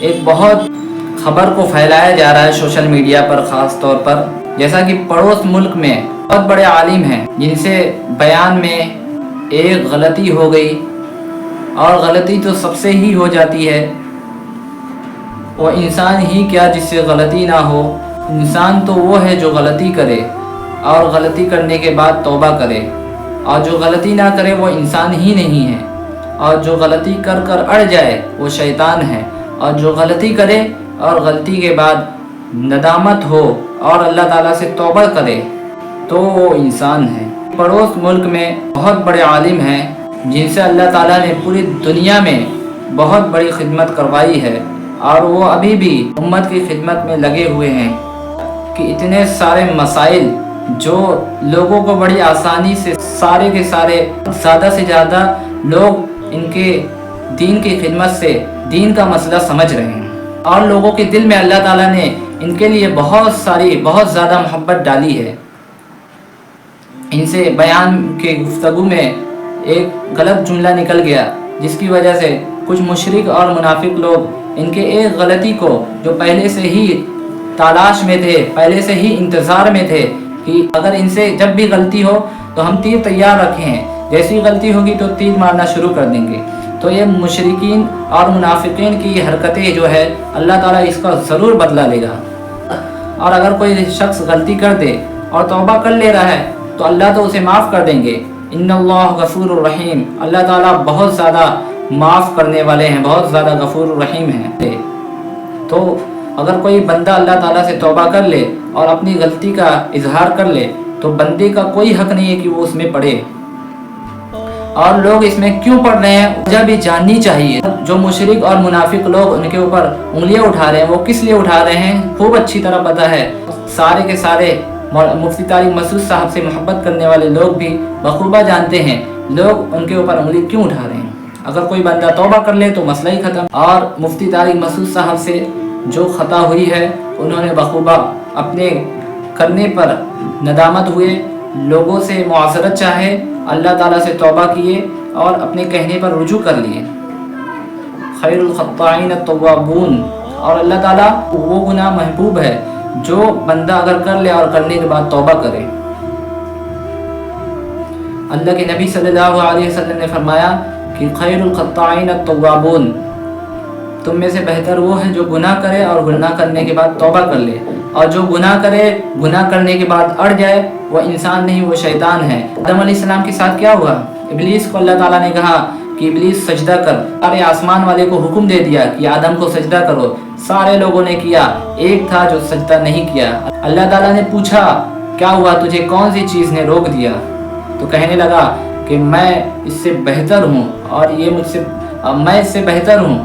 ایک بہت خبر کو پھیلایا جا رہا ہے سوشل میڈیا پر خاص طور پر، جیسا کہ پڑوس ملک میں بہت بڑے عالم ہیں جن سے بیان میں ایک غلطی ہو گئی، اور غلطی تو سب سے ہی ہو جاتی ہے، وہ انسان ہی کیا جس سے غلطی نہ ہو، انسان تو وہ ہے جو غلطی کرے اور غلطی کرنے کے بعد توبہ کرے، اور جو غلطی نہ کرے وہ انسان ہی نہیں ہے، اور جو غلطی کر کر اڑ جائے وہ شیطان ہے، اور جو غلطی کرے اور غلطی کے بعد ندامت ہو اور اللہ تعالیٰ سے توبہ کرے تو وہ انسان ہے۔ پڑوس ملک میں بہت بڑے عالم ہیں جن سے اللہ تعالیٰ نے پوری دنیا میں بہت بڑی خدمت کروائی ہے، اور وہ ابھی بھی امت کی خدمت میں لگے ہوئے ہیں کہ اتنے سارے مسائل جو لوگوں کو بڑی آسانی سے سارے کے سارے زیادہ سے زیادہ لوگ ان کے دین کی خدمت سے دین کا مسئلہ سمجھ رہے ہیں، اور لوگوں کے دل میں اللہ تعالیٰ نے ان کے لیے بہت زیادہ محبت ڈالی ہے۔ ان سے بیان کے گفتگو میں ایک غلط جملہ نکل گیا جس کی وجہ سے کچھ مشرک اور منافق لوگ ان کے ایک غلطی کو جو پہلے سے ہی تلاش میں تھے، پہلے سے ہی انتظار میں تھے کہ اگر ان سے جب بھی غلطی ہو تو ہم تیر تیار رکھے ہیں، جیسی غلطی ہوگی تو تیر مارنا شروع کر دیں گے، تو یہ مشرکین اور منافقین کی حرکتیں جو ہے اللہ تعالیٰ اس کا ضرور بدلہ لے گا۔ اور اگر کوئی شخص غلطی کر دے اور توبہ کر لے رہا ہے تو اللہ تو اسے معاف کر دیں گے، ان اللہ غفور الرحیم، اللہ تعالیٰ بہت زیادہ معاف کرنے والے ہیں، بہت زیادہ غفور الرحیم ہیں۔ تو اگر کوئی بندہ اللہ تعالیٰ سے توبہ کر لے اور اپنی غلطی کا اظہار کر لے تو بندے کا کوئی حق نہیں ہے کہ وہ اس میں پڑے، اور لوگ اس میں کیوں پڑھ رہے ہیں وجہ بھی جاننی چاہیے۔ جو مشرک اور منافق لوگ ان کے اوپر انگلیاں اٹھا رہے ہیں وہ کس لیے اٹھا رہے ہیں خوب اچھی طرح پتہ ہے۔ سارے کے سارے مفتی طارق مسعود صاحب سے محبت کرنے والے لوگ بھی بخوبہ جانتے ہیں لوگ ان کے اوپر انگلی کیوں اٹھا رہے ہیں۔ اگر کوئی بندہ توبہ کر لے تو مسئلہ ہی ختم، اور مفتی طارق مسعود صاحب سے جو خطا ہوئی ہے انہوں نے بخوبہ اپنے کرنے پر ندامت ہوئے، لوگوں سے معذرت چاہے، اللہ تعالیٰ سے توبہ کیے اور اپنے کہنے پر رجوع کر لیے۔ خیر الخطائین التوابون، اور اللہ تعالیٰ وہ گناہ محبوب ہے جو بندہ اگر کر لے اور کرنے کے بعد توبہ کرے۔ اللہ کے نبی صلی اللہ علیہ وسلم نے فرمایا کہ خیر الخطائین التوابون، تم میں سے بہتر وہ ہے جو گناہ کرے اور گناہ کرنے کے بعد توبہ کر لے، اور جو گناہ کرے گناہ کرنے کے بعد اڑ جائے وہ انسان نہیں، وہ شیطان ہے۔ آدم علیہ السلام کے ساتھ کیا ہوا؟ ابلیس کو اللہ تعالیٰ نے کہا کہ ابلیس سجدہ کر، سارے آسمان والے کو حکم دے دیا کہ آدم کو سجدہ کرو، سارے لوگوں نے کیا، ایک تھا جو سجدہ نہیں کیا۔ اللہ تعالیٰ نے پوچھا کیا ہوا، تجھے کون سی چیز نے روک دیا؟ تو کہنے لگا کہ میں اس سے بہتر ہوں اور یہ میں اس سے بہتر ہوں۔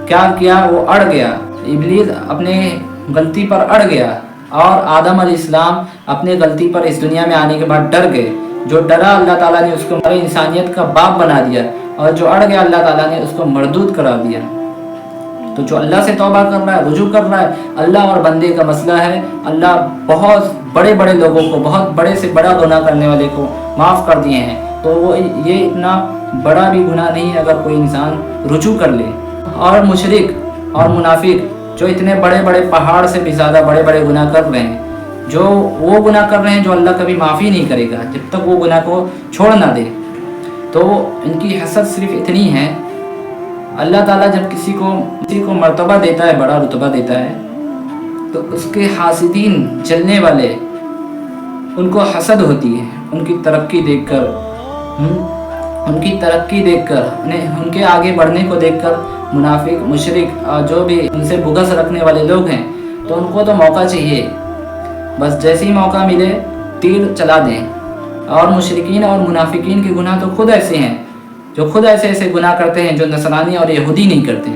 کیا کیا؟ وہ اڑ گیا، ابلیس اپنے غلطی پر اڑ گیا، اور آدم علیہ السلام اپنے غلطی پر اس دنیا میں آنے کے بعد ڈر گئے۔ جو ڈرا اللہ تعالیٰ نے اس کو انسانیت کا باپ بنا دیا، اور جو اڑ گیا اللہ تعالیٰ نے اس کو مردود کرا دیا۔ تو جو اللہ سے توبہ کر رہا ہے، رجوع کر رہا ہے، اللہ اور بندے کا مسئلہ ہے، اللہ بہت بڑے بڑے لوگوں کو، بہت بڑے سے بڑا گناہ کرنے والے کو معاف کر دیے ہیں، تو وہ یہ اتنا بڑا بھی گناہ نہیں ہے اگر کوئی انسان رجوع کر لے۔ اور مشرک اور منافق جو اتنے بڑے بڑے پہاڑ سے بھی زیادہ بڑے بڑے گناہ کر رہے ہیں، جو وہ گناہ کر رہے ہیں جو اللہ کبھی معافی نہیں کرے گا جب تک وہ گناہ کو چھوڑ نہ دے، تو ان کی حسد صرف اتنی ہے۔ اللہ تعالیٰ جب کسی کو مرتبہ دیتا ہے، بڑا رتبہ دیتا ہے، تو اس کے حاسدین، جلنے والے، ان کو حسد ہوتی ہے ان کی ترقی دیکھ کر، ان کے آگے بڑھنے کو دیکھ کر۔ منافق، مشرک اور جو بھی ان سے بغض رکھنے والے لوگ ہیں تو ان کو تو موقع چاہیے، بس جیسے ہی موقع ملے تیر چلا دیں۔ اور مشرکین اور منافقین کے گناہ تو خود ایسے ہیں جو خود ایسے گناہ کرتے ہیں جو نصرانی اور یہودی نہیں کرتے،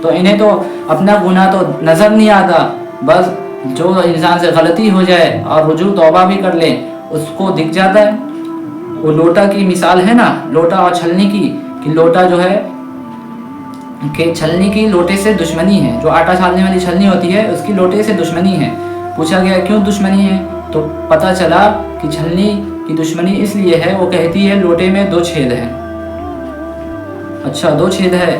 تو انہیں تو اپنا گناہ تو نظر نہیں آتا، بس جو انسان سے غلطی ہو جائے اور رجوع توبہ بھی کر لے اس کو دکھ جاتا ہے۔ وہ لوٹا کی مثال ہے نا، لوٹا اور چھلنی کی، کہ لوٹا جو ہے کہ چھلنی کی لوٹے سے دشمنی ہے، جو آٹا چھالنے والی چھلنی ہوتی ہے اس کی لوٹے سے دشمنی ہے۔ پوچھا گیا کیوں دشمنی ہے، تو پتہ چلا کہ چھلنی کی دشمنی اس لیے ہے، وہ کہتی ہے لوٹے میں 2 چھید ہیں۔ اچھا 2 چھید ہے